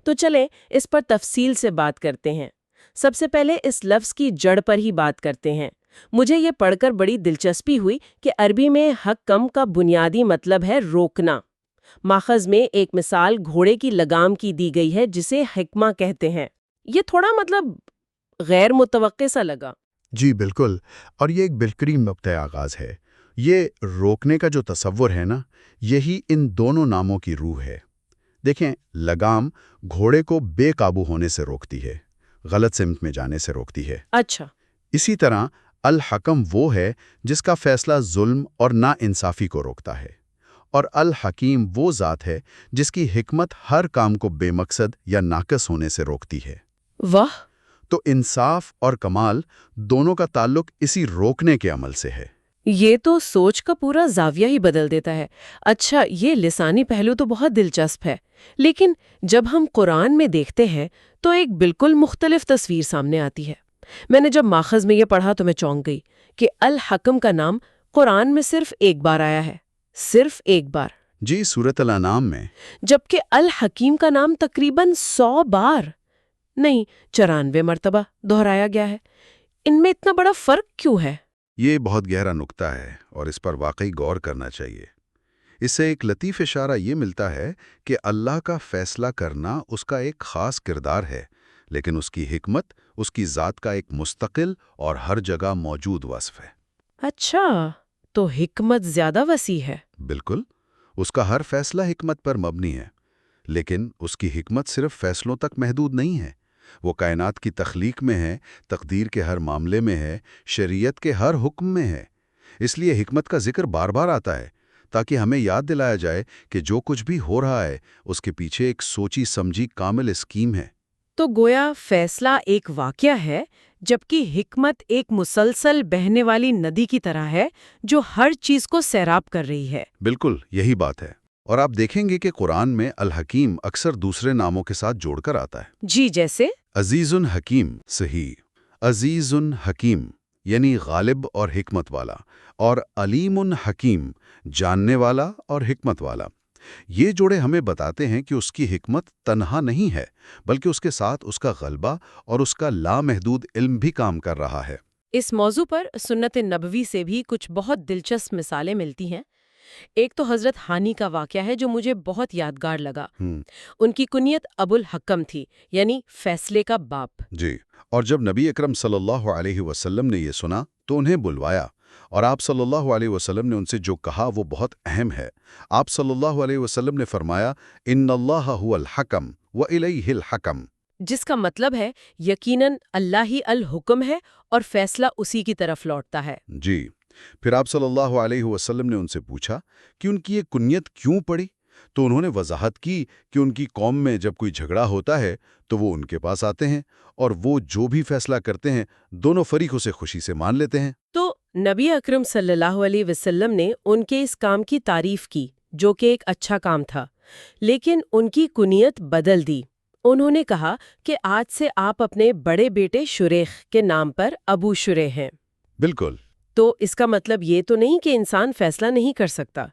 تو چلیں اس پر تفصیل سے بات کرتے ہیں۔ سب سے پہلے اس لفظ کی جڑ پر ہی بات کرتے ہیں۔ مجھے یہ پڑھ کر بڑی دلچسپی ہوئی کہ عربی میں حکم کا بنیادی مطلب ہے روکنا۔ ماخذ میں ایک مثال گھوڑے کی لگام کی دی گئی ہے جسے حکمہ کہتے ہیں۔ یہ تھوڑا غیر متوقع سا لگا۔ جی بالکل، اور یہ ایک بہترین نقطۂ آغاز ہے۔ یہ روکنے کا جو تصور ہے نا، یہی ان دونوں ناموں کی روح ہے۔ دیکھیں، لگام گھوڑے کو بے قابو ہونے سے روکتی ہے، غلط سمت میں جانے سے روکتی ہے۔ اچھا، اسی طرح الحکم وہ ہے جس کا فیصلہ ظلم اور ناانصافی کو روکتا ہے، اور الحکیم وہ ذات ہے جس کی حکمت ہر کام کو بے مقصد یا ناقص ہونے سے روکتی ہے۔ واہ! تو انصاف اور کمال دونوں کا تعلق اسی روکنے کے عمل سے ہے۔ یہ تو سوچ کا پورا زاویہ ہی بدل دیتا ہے۔ اچھا، یہ لسانی پہلو تو بہت دلچسپ ہے، لیکن جب ہم قرآن میں دیکھتے ہیں تو ایک بالکل مختلف تصویر سامنے آتی ہے۔ میں نے جب ماخذ میں یہ پڑھا تو میں چونک گئی کہ الحکم کا نام قرآن میں صرف ایک بار آیا ہے، صرف ایک بار۔ جی، سورۃ الانعام میں۔ جبکہ الحکیم کا نام تقریباً 100 بار، نہیں 94 مرتبہ دہرایا گیا ہے۔ ان میں اتنا بڑا فرق کیوں ہے؟ یہ بہت گہرا نکتہ ہے اور اس پر واقعی غور کرنا چاہیے۔ اس سے ایک لطیف اشارہ یہ ملتا ہے کہ اللہ کا فیصلہ کرنا اس کا ایک خاص کردار ہے، لیکن اس کی حکمت اس کی ذات کا ایک مستقل اور ہر جگہ موجود وصف ہے۔ اچھا، تو حکمت زیادہ وسیع ہے۔ بالکل، اس کا ہر فیصلہ حکمت پر مبنی ہے، لیکن اس کی حکمت صرف فیصلوں تک محدود نہیں ہے۔ وہ کائنات کی تخلیق میں ہے، تقدیر کے ہر معاملے میں ہے، شریعت کے ہر حکم میں ہے۔ اس لیے حکمت کا ذکر بار بار آتا ہے، تاکہ ہمیں یاد دلایا جائے کہ جو کچھ بھی ہو رہا ہے اس کے پیچھے ایک سوچی سمجھی کامل اسکیم ہے۔ تو گویا فیصلہ ایک واقعہ ہے، جبکہ حکمت ایک مسلسل بہنے والی ندی کی طرح ہے جو ہر چیز کو سیراب کر رہی ہے۔ بالکل یہی بات ہے، اور آپ دیکھیں گے کہ قرآن میں الحکیم اکثر دوسرے ناموں کے ساتھ جوڑ کر آتا ہے۔ جی، جیسے عزیز حکیم، صحیح، عزیز حکیم یعنی غالب اور حکمت والا، اور علیم حکیم جاننے والا اور حکمت والا۔ یہ جوڑے ہمیں بتاتے ہیں کہ اس کی حکمت تنہا نہیں ہے، بلکہ اس کے ساتھ اس کا غلبہ اور اس کا لامحدود علم بھی کام کر رہا ہے۔ اس موضوع پر سنت نبوی سے بھی کچھ بہت دلچسپ مثالیں ملتی ہیں۔ ایک تو حضرت ہانی کا واقعہ ہے جو مجھے بہت یادگار لگا۔ ان کی کنیت ابو الحکم تھی، یعنی فیصلے کا باپ۔ جی، اور جب نبی اکرم صلی اللہ علیہ وسلم نے یہ سنا تو انہیں بلوایا، اور آپ صلی اللہ علیہ وسلم نے ان سے جو کہا وہ بہت اہم ہے۔ آپ صلی اللہ علیہ وسلم نے فرمایا، ان اللہ هو الحکم والیہ الحکم، جس کا مطلب ہے یقیناً اللہ ہی الحکم ہے اور فیصلہ اسی کی طرف لوٹتا ہے۔ جی، پھر آپ صلی اللہ علیہ وسلم نے ان سے پوچھا کہ ان کی یہ کنیت کیوں پڑی، تو انہوں نے وضاحت کی کہ ان کی قوم میں جب کوئی جھگڑا ہوتا ہے تو وہ ان کے پاس آتے ہیں، اور وہ جو بھی فیصلہ کرتے ہیں دونوں فریق اسے خوشی سے مان لیتے ہیں۔ تو نبی اکرم صلی اللہ علیہ وسلم نے ان کے اس کام کی تعریف کی، جو کہ ایک اچھا کام تھا، لیکن ان کی کنیت بدل دی۔ انہوں نے کہا کہ آج سے آپ اپنے بڑے بیٹے شریخ کے نام پر ابو شریح ہیں۔ بالکل۔ تو اس کا مطلب یہ تو نہیں کہ انسان فیصلہ نہیں کر سکتا،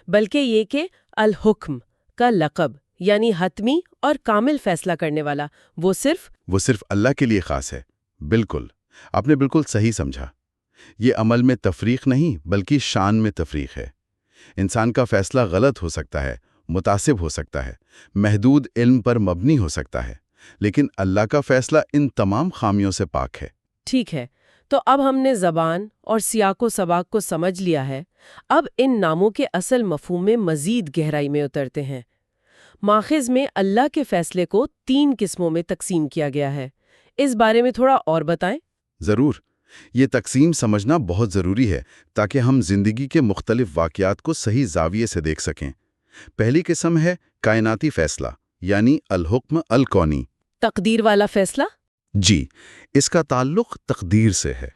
بلکہ یہ کہ الحکم کا لقب یعنی حتمی اور کامل فیصلہ کرنے والا وہ صرف اللہ کے لیے خاص ہے۔ بالکل، آپ نے بالکل صحیح سمجھا۔ یہ عمل میں تفریق نہیں بلکہ شان میں تفریق ہے۔ انسان کا فیصلہ غلط ہو سکتا ہے، متعصب ہو سکتا ہے، محدود علم پر مبنی ہو سکتا ہے، لیکن اللہ کا فیصلہ ان تمام خامیوں سے پاک ہے۔ ٹھیک ہے، تو اب ہم نے زبان اور سیاق و سباق کو سمجھ لیا ہے۔ اب ان ناموں کے اصل مفہوم میں مزید گہرائی میں اترتے ہیں۔ ماخذ میں اللہ کے فیصلے کو 3 قسموں میں تقسیم کیا گیا ہے۔ اس بارے میں تھوڑا اور بتائیں۔ ضرور، یہ تقسیم سمجھنا بہت ضروری ہے تاکہ ہم زندگی کے مختلف واقعات کو صحیح زاویے سے دیکھ سکیں۔ پہلی قسم ہے کائناتی فیصلہ، یعنی الحکم الکونی۔ تقدیر والا فیصلہ؟ جی، اس کا تعلق تقدیر سے ہے۔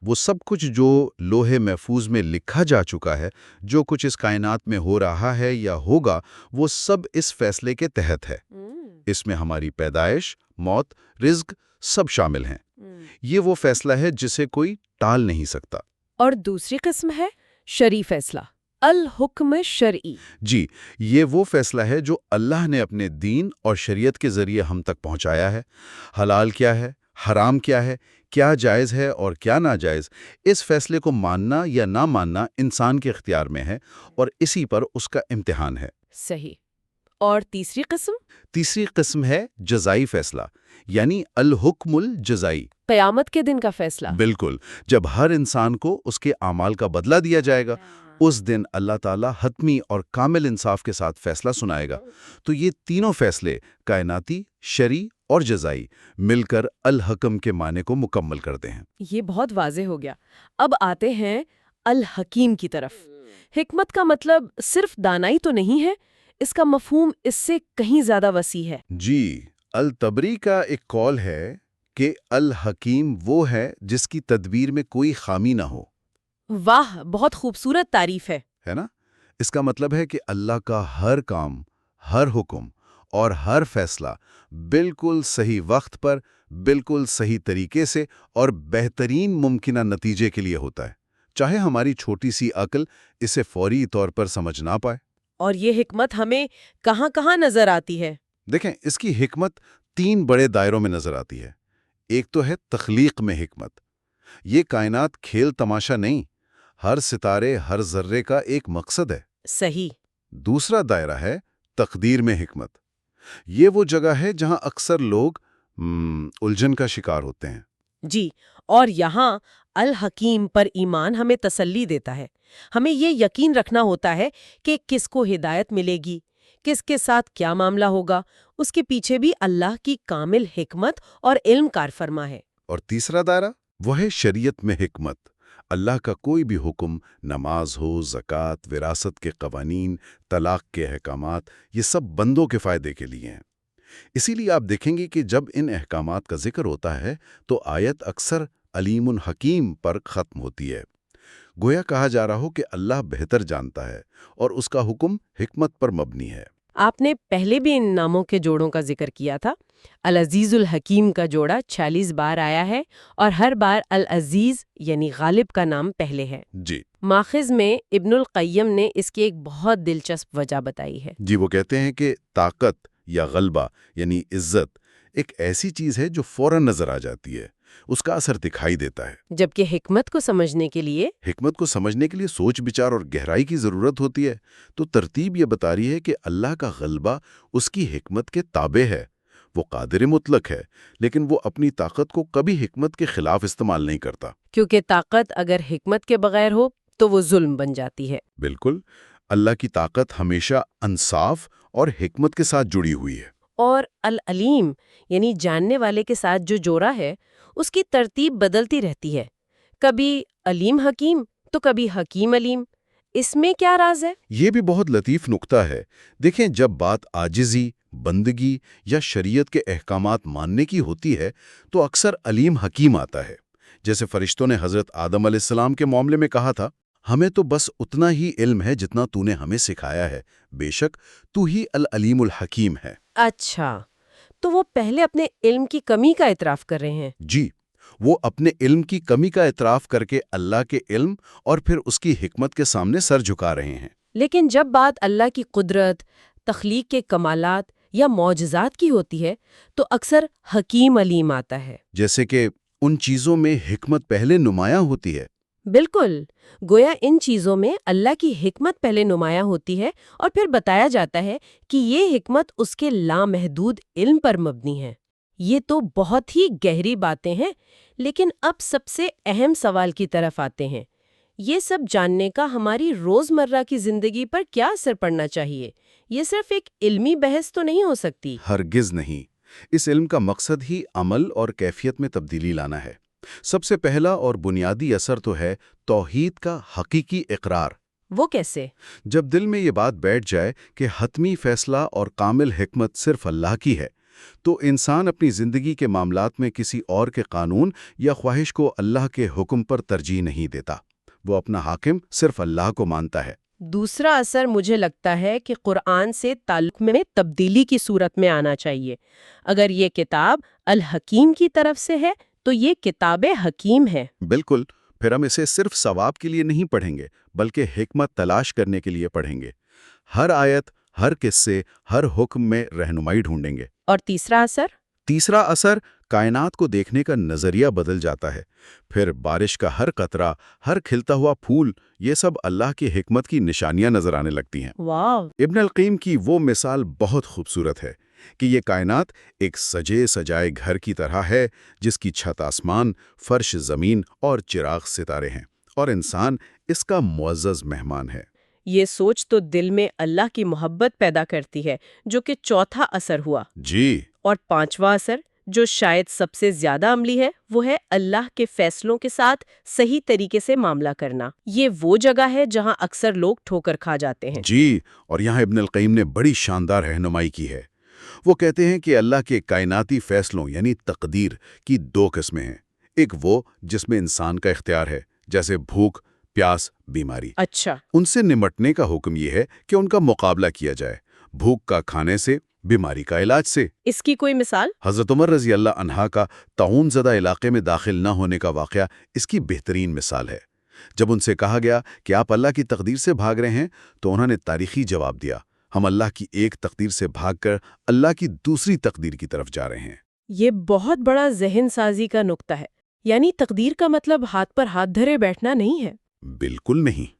وہ سب کچھ جو لوح محفوظ میں لکھا جا چکا ہے، جو کچھ اس کائنات میں ہو رہا ہے یا ہوگا، وہ سب اس فیصلے کے تحت ہے۔ اس میں ہماری پیدائش، موت، رزق سب شامل ہیں۔ یہ وہ فیصلہ ہے جسے کوئی ٹال نہیں سکتا۔ اور دوسری قسم ہے شرعی فیصلہ، الحکم شرعی۔ جی، یہ وہ فیصلہ ہے جو اللہ نے اپنے دین اور شریعت کے ذریعے ہم تک پہنچایا ہے۔ حلال کیا ہے، حرام کیا ہے، کیا جائز ہے اور کیا ناجائز، اس فیصلے کو ماننا یا نہ ماننا انسان کے اختیار میں ہے، اور اسی پر اس کا امتحان ہے۔ صحیح۔ اور تیسری قسم؟ تیسری قسم ہے جزائی فیصلہ، یعنی الحکم الجزائی۔ قیامت کے دن کا فیصلہ۔ بالکل، جب ہر انسان کو اس کے اعمال کا بدلہ دیا جائے گا، اس دن اللہ تعالیٰ حتمی اور کامل انصاف کے ساتھ فیصلہ سنائے گا۔ تو یہ تینوں فیصلے، کائناتی، شرعی اور جزائی، مل کر الحکم کے معنی کو مکمل کرتے ہیں۔ یہ بہت واضح ہو گیا۔ اب آتے ہیں الحکیم کی طرف۔ حکمت کا مطلب صرف دانائی تو نہیں ہے، اس کا مفہوم اس سے کہیں زیادہ وسیع ہے۔ جی، الطبری کا ایک قول ہے کہ الحکیم وہ ہے جس کی تدبیر میں کوئی خامی نہ ہو۔ واہ، بہت خوبصورت تعریف ہے نا؟ اس کا مطلب ہے کہ اللہ کا ہر کام، ہر حکم اور ہر فیصلہ بالکل صحیح وقت پر، بالکل صحیح طریقے سے اور بہترین ممکنہ نتیجے کے لیے ہوتا ہے، چاہے ہماری چھوٹی سی عقل اسے فوری طور پر سمجھ نہ پائے۔ اور یہ حکمت ہمیں کہاں کہاں نظر آتی ہے؟ دیکھیں، اس کی حکمت 3 بڑے دائروں میں نظر آتی ہے۔ ایک تو ہے تخلیق میں حکمت۔ یہ کائنات کھیل تماشا نہیں، ہر ستارے، ہر ذرے کا ایک مقصد ہے۔ صحیح۔ دوسرا دائرہ ہے تقدیر میں حکمت۔ یہ وہ جگہ ہے جہاں اکثر لوگ الجھن کا شکار ہوتے ہیں۔ جی، اور یہاں الحکیم پر ایمان ہمیں تسلی دیتا ہے۔ ہمیں یہ یقین رکھنا ہوتا ہے کہ کس کو ہدایت ملے گی، کس کے ساتھ کیا معاملہ ہوگا، اس کے پیچھے بھی اللہ کی کامل حکمت اور علم کار فرما ہے۔ اور تیسرا دائرہ وہ ہے شریعت میں حکمت۔ اللہ کا کوئی بھی حکم، نماز ہو، زکوٰۃ، وراثت کے قوانین، طلاق کے احکامات، یہ سب بندوں کے فائدے کے لیے ہیں۔ اسی لیے آپ دیکھیں گے کہ جب ان احکامات کا ذکر ہوتا ہے تو آیت اکثر علیم الحکیم پر ختم ہوتی ہے۔ گویا کہا جا رہا ہو کہ اللہ بہتر جانتا ہے اور اس کا حکم حکمت پر مبنی ہے۔ آپ نے پہلے بھی ان ناموں کے جوڑوں کا ذکر کیا تھا۔ العزیز الحکیم کا جوڑا 46 بار آیا ہے اور ہر بار العزیز یعنی غالب کا نام پہلے ہے۔ جی، ماخذ میں ابن القیم نے اس کی ایک بہت دلچسپ وجہ بتائی ہے۔ جی، وہ کہتے ہیں کہ طاقت یا غلبہ یعنی عزت ایک ایسی چیز ہے جو فوراً نظر آ جاتی ہے، اس کا اثر دکھائی دیتا ہے، جبکہ حکمت کو سمجھنے کے لیے سوچ بچار اور گہرائی کی ضرورت ہوتی ہے۔ تو ترتیب یہ بتا رہی ہے کہ اللہ کا غلبہ اس کی حکمت کے تابع ہے۔ وہ قادر مطلق ہے، لیکن وہ اپنی طاقت کو کبھی حکمت کے خلاف استعمال نہیں کرتا۔ کیونکہ طاقت اگر حکمت کے بغیر ہو تو وہ ظلم بن جاتی ہے۔ بالکل، اللہ کی طاقت ہمیشہ انصاف اور حکمت کے ساتھ جڑی ہوئی ہے۔ اور العلیم یعنی جاننے والے کے ساتھ جو جوڑا ہے اس کی ترتیب بدلتی رہتی ہے، کبھی علیم حکیم تو کبھی حکیم علیم۔ اس میں کیا راز ہے؟ یہ بھی بہت لطیف نکتہ ہے۔ دیکھیں، جب بات عاجزی، بندگی یا شریعت کے احکامات ماننے کی ہوتی ہے تو اکثر علیم حکیم آتا ہے۔ جیسے فرشتوں نے حضرت آدم علیہ السلام کے معاملے میں کہا تھا، ہمیں تو بس اتنا ہی علم ہے جتنا تو نے ہمیں سکھایا ہے، بے شک تو ہی العلیم الحکیم ہے۔ اچھا، تو وہ پہلے اپنے علم کی کمی کا اعتراف کر رہے ہیں۔ جی، وہ اپنے علم کی کمی کا اعتراف کر کے اللہ کے علم اور پھر اس کی حکمت کے سامنے سر جھکا رہے ہیں۔ لیکن جب بات اللہ کی قدرت، تخلیق کے کمالات یا معجزات کی ہوتی ہے تو اکثر حکیم علیم آتا ہے۔ جیسے کہ ان چیزوں میں حکمت پہلے نمایاں ہوتی ہے۔ بالکل، گویا ان چیزوں میں اللہ کی حکمت پہلے نمایاں ہوتی ہے اور پھر بتایا جاتا ہے کہ یہ حکمت اس کے لامحدود علم پر مبنی ہے۔ یہ تو بہت ہی گہری باتیں ہیں، لیکن اب سب سے اہم سوال کی طرف آتے ہیں۔ یہ سب جاننے کا ہماری روزمرہ کی زندگی پر کیا اثر پڑنا چاہیے؟ یہ صرف ایک علمی بحث تو نہیں ہو سکتی۔ ہرگز نہیں۔ اس علم کا مقصد ہی عمل اور کیفیت میں تبدیلی لانا ہے۔ سب سے پہلا اور بنیادی اثر تو ہے توحید کا حقیقی اقرار۔ وہ کیسے؟ جب دل میں یہ بات بیٹھ جائے کہ حتمی فیصلہ اور کامل حکمت صرف اللہ کی ہے، تو انسان اپنی زندگی کے معاملات میں کسی اور کے قانون یا خواہش کو اللہ کے حکم پر ترجیح نہیں دیتا، وہ اپنا حاکم صرف اللہ کو مانتا ہے۔ دوسرا اثر مجھے لگتا ہے کہ قرآن سے تعلق میں تبدیلی کی صورت میں آنا چاہیے۔ اگر یہ کتاب الحکیم کی طرف سے ہے تو یہ کتاب حکیم ہے۔ بالکل، پھر ہم اسے صرف ثواب کے لیے نہیں پڑھیں گے بلکہ حکمت تلاش کرنے کے لیے پڑھیں گے۔ ہر آیت، ہر قصے، ہر حکم میں رہنمائی ڈھونڈیں گے۔ اور تیسرا اثر؟ تیسرا اثر کائنات کو دیکھنے کا نظریہ بدل جاتا ہے۔ پھر بارش کا ہر قطرہ، ہر کھلتا ہوا پھول، یہ سب اللہ کی حکمت کی نشانیاں نظر آنے لگتی ہیں۔ واو! ابن القیم کی وہ مثال بہت خوبصورت ہے کہ یہ کائنات ایک سجے سجائے گھر کی طرح ہے جس کی چھت آسمان، فرش زمین اور چراغ ستارے ہیں، اور انسان اس کا معزز مہمان ہے۔ یہ سوچ تو دل میں اللہ کی محبت پیدا کرتی ہے، جو کہ چوتھا اثر ہوا۔ جی۔ اور پانچواں اثر، جو شاید سب سے زیادہ عملی ہے، وہ ہے اللہ کے فیصلوں کے ساتھ صحیح طریقے سے معاملہ کرنا۔ یہ وہ جگہ ہے جہاں اکثر لوگ ٹھوکر کھا جاتے ہیں۔ جی، اور یہاں ابن القیم نے بڑی شاندار رہنمائی کی ہے۔ وہ کہتے ہیں کہ اللہ کے کائناتی فیصلوں یعنی تقدیر کی دو قسمیں ہیں۔ ایک وہ جس میں انسان کا اختیار ہے، جیسے بھوک، پیاس، بیماری۔ اچھا۔ ان سے نمٹنے کا حکم یہ ہے کہ ان کا مقابلہ کیا جائے، بھوک کا کھانے سے، بیماری کا علاج سے۔ اس کی کوئی مثال؟ حضرت عمر رضی اللہ عنہ کا طاعون زدہ علاقے میں داخل نہ ہونے کا واقعہ اس کی بہترین مثال ہے۔ جب ان سے کہا گیا کہ آپ اللہ کی تقدیر سے بھاگ رہے ہیں تو انہوں نے تاریخی جواب دیا، ہم اللہ کی ایک تقدیر سے بھاگ کر اللہ کی دوسری تقدیر کی طرف جا رہے ہیں۔ یہ بہت بڑا ذہن سازی کا نقطہ ہے، یعنی تقدیر کا مطلب ہاتھ پر ہاتھ دھرے بیٹھنا نہیں ہے۔ بالکل نہیں،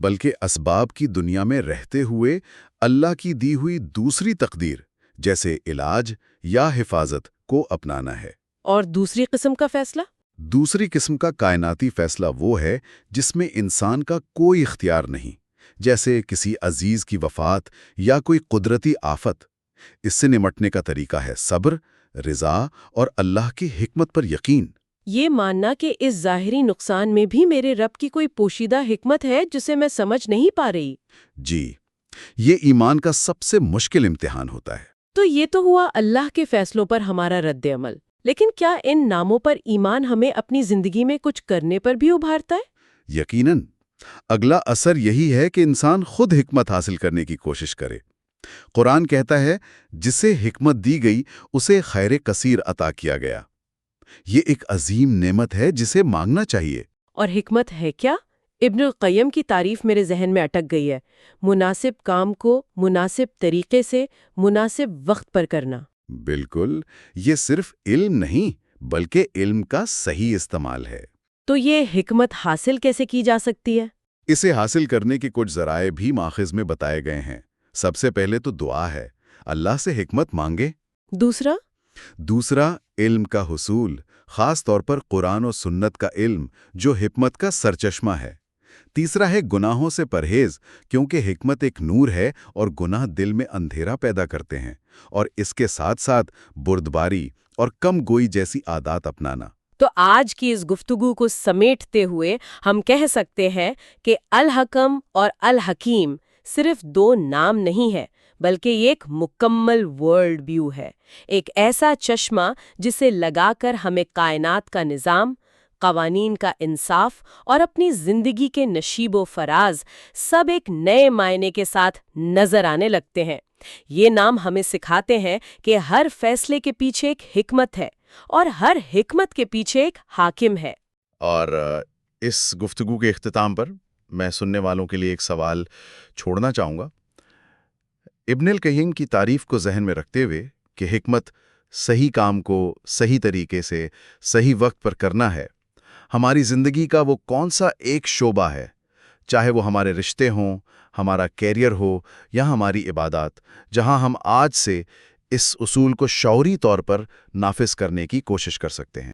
بلکہ اسباب کی دنیا میں رہتے ہوئے اللہ کی دی ہوئی دوسری تقدیر جیسے علاج یا حفاظت کو اپنانا ہے۔ اور دوسری قسم کا فیصلہ؟ دوسری قسم کا کائناتی فیصلہ وہ ہے جس میں انسان کا کوئی اختیار نہیں، جیسے کسی عزیز کی وفات یا کوئی قدرتی آفت۔ اس سے نمٹنے کا طریقہ ہے صبر، رضا اور اللہ کی حکمت پر یقین۔ یہ ماننا کہ اس ظاہری نقصان میں بھی میرے رب کی کوئی پوشیدہ حکمت ہے جسے میں سمجھ نہیں پا رہی۔ جی، یہ ایمان کا سب سے مشکل امتحان ہوتا ہے۔ تو یہ تو ہوا اللہ کے فیصلوں پر ہمارا رد عمل، لیکن کیا ان ناموں پر ایمان ہمیں اپنی زندگی میں کچھ کرنے پر بھی ابھارتا ہے؟ یقیناً۔ اگلا اثر یہی ہے کہ انسان خود حکمت حاصل کرنے کی کوشش کرے۔ قرآن کہتا ہے جسے حکمت دی گئی اسے خیر کثیر عطا کیا گیا۔ یہ ایک عظیم نعمت ہے جسے مانگنا چاہیے۔ اور حکمت ہے کیا؟ ابن القیم کی تعریف میرے ذہن میں اٹک گئی ہے، مناسب کام کو مناسب طریقے سے مناسب وقت پر کرنا۔ بالکل، یہ صرف علم نہیں بلکہ علم کا صحیح استعمال ہے۔ تو یہ حکمت حاصل کیسے کی جا سکتی ہے؟ اسے حاصل کرنے کے کچھ ذرائع بھی ماخذ میں بتائے گئے ہیں۔ سب سے پہلے تو دعا ہے، اللہ سے حکمت مانگے۔ دوسرا علم کا حصول، خاص طور پر قرآن و سنت کا علم جو حکمت کا سرچشمہ ہے۔ تیسرا ہے گناہوں سے پرہیز، کیونکہ حکمت ایک نور ہے اور گناہ دل میں اندھیرا پیدا کرتے ہیں، اور اس کے ساتھ ساتھ بردباری اور کم گوئی جیسی عادات اپنانا۔ تو آج کی اس گفتگو کو سمیٹتے ہوئے ہم کہہ سکتے ہیں کہ الحکم اور الحکیم صرف دو نام نہیں ہے، بلکہ یہ ایک مکمل ورلڈ ویو ہے، ایک ایسا چشمہ جسے لگا کر ہمیں کائنات کا نظام، قوانین کا انصاف اور اپنی زندگی کے نشیب و فراز سب ایک نئے معنی کے ساتھ نظر آنے لگتے ہیں۔ یہ نام ہمیں سکھاتے ہیں کہ ہر فیصلے کے پیچھے ایک حکمت ہے اور ہر حکمت کے پیچھے ایک حاکم ہے۔ اور اس گفتگو کے اختتام پر میں سننے والوں کے لیے ایک سوال چھوڑنا چاہوں گا۔ ابن القیم کی تعریف کو ذہن میں رکھتے ہوئے کہ حکمت صحیح کام کو صحیح طریقے سے صحیح وقت پر کرنا ہے، ہماری زندگی کا وہ کون سا ایک شعبہ ہے، چاہے وہ ہمارے رشتے ہوں، ہمارا کیریئر ہو یا ہماری عبادات، جہاں ہم آج سے اس اصول کو شعوری طور پر نافذ کرنے کی کوشش کر سکتے ہیں۔